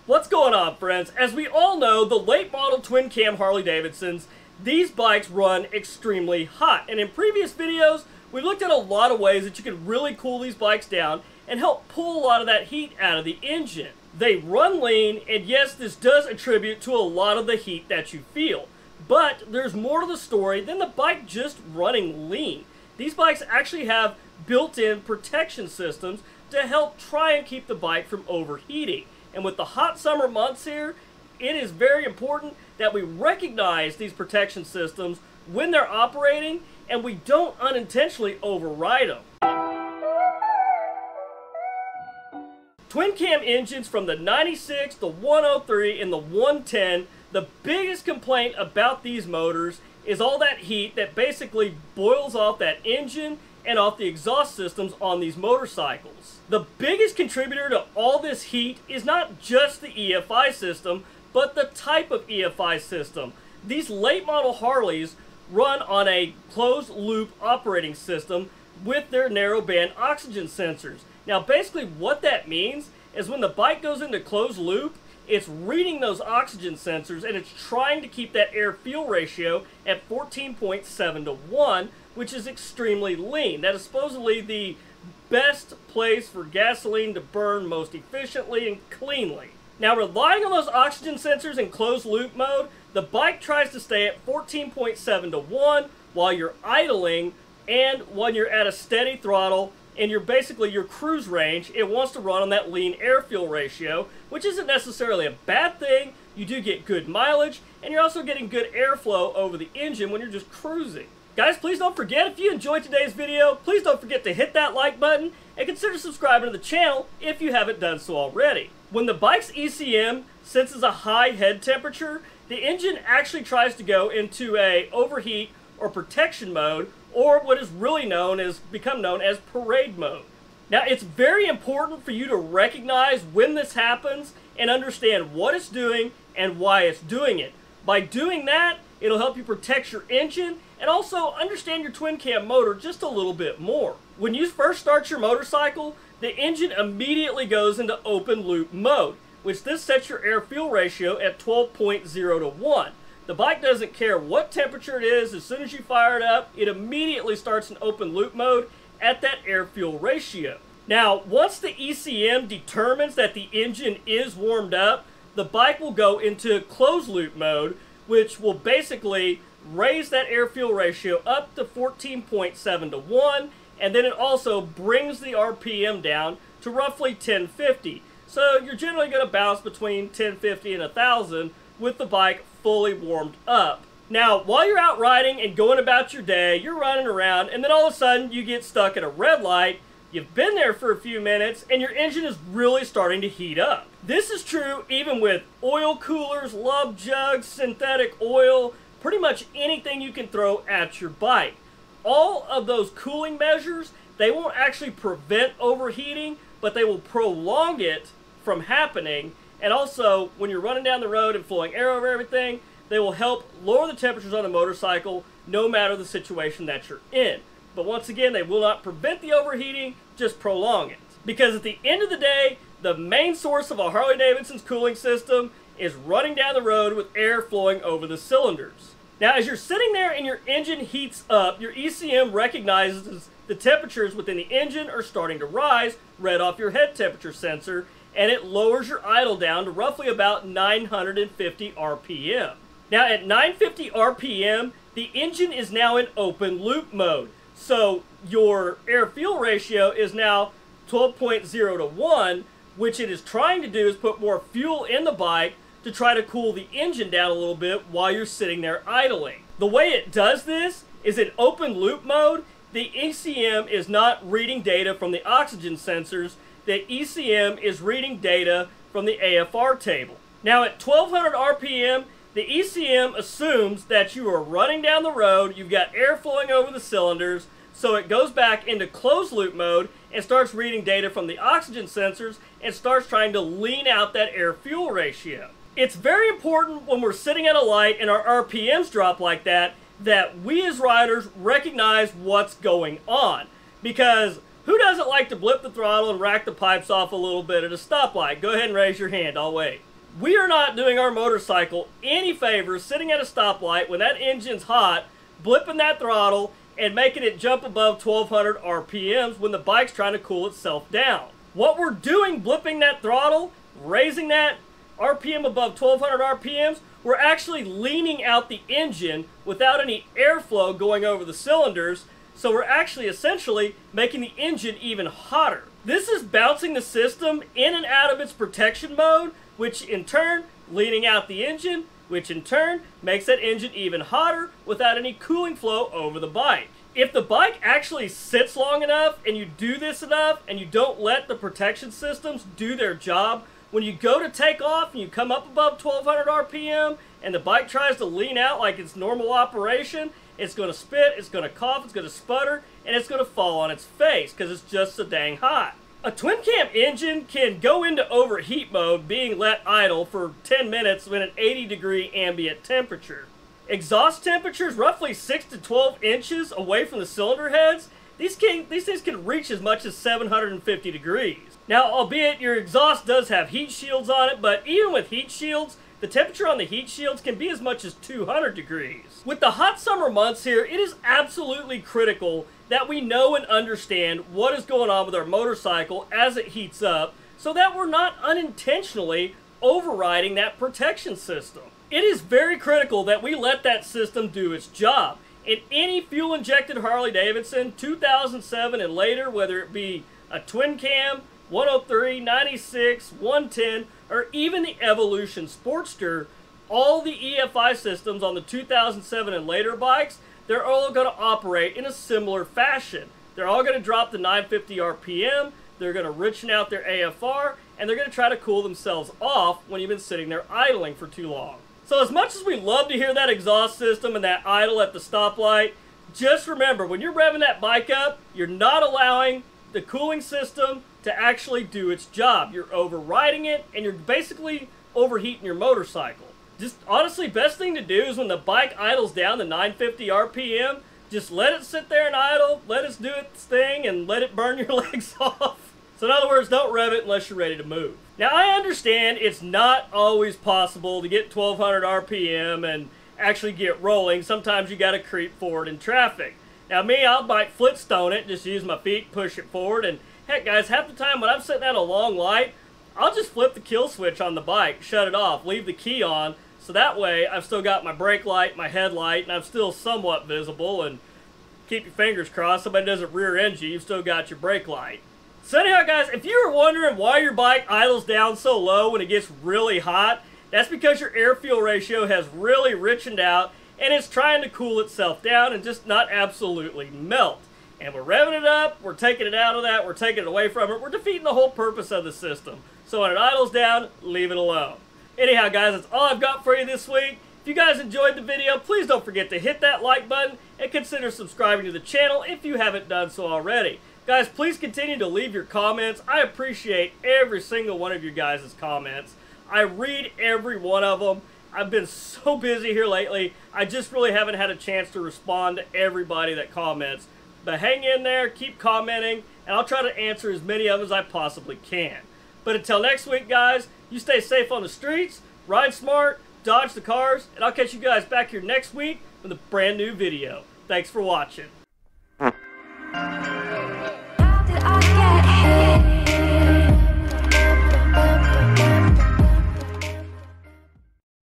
What's going on, friends? As we all know, the late model twin cam Harley-Davidsons, these bikes run extremely hot. And in previous videos, we looked at a lot of ways that you could really cool these bikes down and help pull a lot of that heat out of the engine. They run lean, and yes, this does attribute to a lot of the heat that you feel. But there's more to the story than the bike just running lean. These bikes actually have built-in protection systems to help try and keep the bike from overheating. And with the hot summer months here, it is very important that we recognize these protection systems when they're operating and we don't unintentionally override them. Twin cam engines from the 96, the 103, and the 110, the biggest complaint about these motors is all that heat that basically boils off that engine and off the exhaust systems on these motorcycles. The biggest contributor to all this heat is not just the EFI system, but the type of EFI system. These late model Harleys run on a closed loop operating system with their narrow band oxygen sensors. Now basically what that means is when the bike goes into closed loop, it's reading those oxygen sensors and it's trying to keep that air-fuel ratio at 14.7 to 1, which is extremely lean. That is supposedly the best place for gasoline to burn most efficiently and cleanly. Now, relying on those oxygen sensors in closed loop mode, the bike tries to stay at 14.7 to 1 while you're idling, and when you're at a steady throttle and you're basically your cruise range, it wants to run on that lean air-fuel ratio, which isn't necessarily a bad thing. You do get good mileage, and you're also getting good airflow over the engine when you're just cruising. Guys, please don't forget, if you enjoyed today's video, please don't forget to hit that like button and consider subscribing to the channel if you haven't done so already. When the bike's ECM senses a high head temperature, the engine actually tries to go into a overheat or protection mode, or what is really become known as parade mode. Now, it's very important for you to recognize when this happens and understand what it's doing and why it's doing it. By doing that, it'll help you protect your engine and also understand your twin cam motor just a little bit more. When you first start your motorcycle, the engine immediately goes into open loop mode, which this sets your air-fuel ratio at 12.0 to 1. The bike doesn't care what temperature it is. As soon as you fire it up, it immediately starts in open loop mode at that air-fuel ratio. Now, once the ECM determines that the engine is warmed up, the bike will go into closed loop mode, which will basically raise that air-fuel ratio up to 14.7 to 1, and then it also brings the RPM down to roughly 1050. So you're generally going to bounce between 1050 and 1000 with the bike fully warmed up. Now, while you're out riding and going about your day, you're running around, and then all of a sudden you get stuck at a red light. You've been there for a few minutes, and your engine is really starting to heat up. This is true even with oil coolers, lub jugs, synthetic oil, pretty much anything you can throw at your bike. All of those cooling measures, they won't actually prevent overheating, but they will prolong it from happening. And also, when you're running down the road and flowing air over everything, they will help lower the temperatures on the motorcycle no matter the situation that you're in. But once again, they will not prevent the overheating, just prolong it. Because at the end of the day, the main source of a Harley-Davidson's cooling system is running down the road with air flowing over the cylinders. Now, as you're sitting there and your engine heats up, your ECM recognizes the temperatures within the engine are starting to rise right off your head temperature sensor, and it lowers your idle down to roughly about 950 RPM. Now, at 950 RPM, the engine is now in open loop mode. So your air-fuel ratio is now 12.0 to 1, which it is trying to do is put more fuel in the bike to try to cool the engine down a little bit while you're sitting there idling. The way it does this is in open loop mode, the ECM is not reading data from the oxygen sensors. The ECM is reading data from the AFR table. Now at 1200 RPM, the ECM assumes that you are running down the road, you've got air flowing over the cylinders, so it goes back into closed loop mode and starts reading data from the oxygen sensors and starts trying to lean out that air-fuel ratio. It's very important when we're sitting at a light and our RPMs drop like that we as riders recognize what's going on. Because who doesn't like to blip the throttle and rack the pipes off a little bit at a stoplight? Go ahead and raise your hand, I'll wait. We are not doing our motorcycle any favors sitting at a stoplight when that engine's hot, blipping that throttle, and making it jump above 1200 RPMs when the bike's trying to cool itself down. What we're doing blipping that throttle, raising that RPM above 1200 RPMs, we're actually leaning out the engine without any airflow going over the cylinders, so we're actually essentially making the engine even hotter. This is bouncing the system in and out of its protection mode, which in turn leaning out the engine, which in turn makes that engine even hotter without any cooling flow over the bike. If the bike actually sits long enough and you do this enough and you don't let the protection systems do their job, when you go to take off and you come up above 1200 RPM and the bike tries to lean out like it's normal operation, it's going to spit, it's going to cough, it's going to sputter, and it's going to fall on its face because it's just so dang hot. A twin cam engine can go into overheat mode being let idle for 10 minutes when an 80-degree ambient temperature. Exhaust temperatures roughly 6 to 12 inches away from the cylinder heads, these things can reach as much as 750 degrees. Now, albeit your exhaust does have heat shields on it, but even with heat shields, the temperature on the heat shields can be as much as 200 degrees. With the hot summer months here, it is absolutely critical that we know and understand what is going on with our motorcycle as it heats up so that we're not unintentionally overriding that protection system. It is very critical that we let that system do its job. In any fuel-injected Harley-Davidson, 2007 and later, whether it be a twin cam, 103, 96, 110, or even the Evolution Sportster, all the EFI systems on the 2007 and later bikes, they're all going to operate in a similar fashion. They're all going to drop the 950 RPM, they're going to richen out their AFR, and they're going to try to cool themselves off when you've been sitting there idling for too long. So as much as we love to hear that exhaust system and that idle at the stoplight, just remember, when you're revving that bike up, you're not allowing the cooling system to actually do its job. You're overriding it, and you're basically overheating your motorcycle. Just honestly, best thing to do is when the bike idles down to 950 RPM, just let it sit there and idle, let it do its thing, and let it burn your legs off. So in other words, don't rev it unless you're ready to move. Now I understand it's not always possible to get 1200 RPM and actually get rolling. Sometimes you gotta creep forward in traffic. Now me, I might footstone it, just use my feet, push it forward, and heck guys, half the time when I'm sitting at a long light, I'll just flip the kill switch on the bike, shut it off, leave the key on, so that way I've still got my brake light, my headlight, and I'm still somewhat visible, and keep your fingers crossed, somebody doesn't rear end you, you've still got your brake light. So anyhow guys, if you were wondering why your bike idles down so low when it gets really hot, that's because your air-fuel ratio has really richened out and it's trying to cool itself down and just not absolutely melt. And we're revving it up, we're taking it out of that, we're taking it away from it, we're defeating the whole purpose of the system. So when it idles down, leave it alone. Anyhow guys, that's all I've got for you this week. If you guys enjoyed the video, please don't forget to hit that like button and consider subscribing to the channel if you haven't done so already. Guys, please continue to leave your comments. I appreciate every single one of you guys' comments. I read every one of them. I've been so busy here lately, I just really haven't had a chance to respond to everybody that comments. But hang in there, keep commenting, and I'll try to answer as many of them as I possibly can. But until next week, guys, you stay safe on the streets, ride smart, dodge the cars, and I'll catch you guys back here next week with a brand new video. Thanks for watching.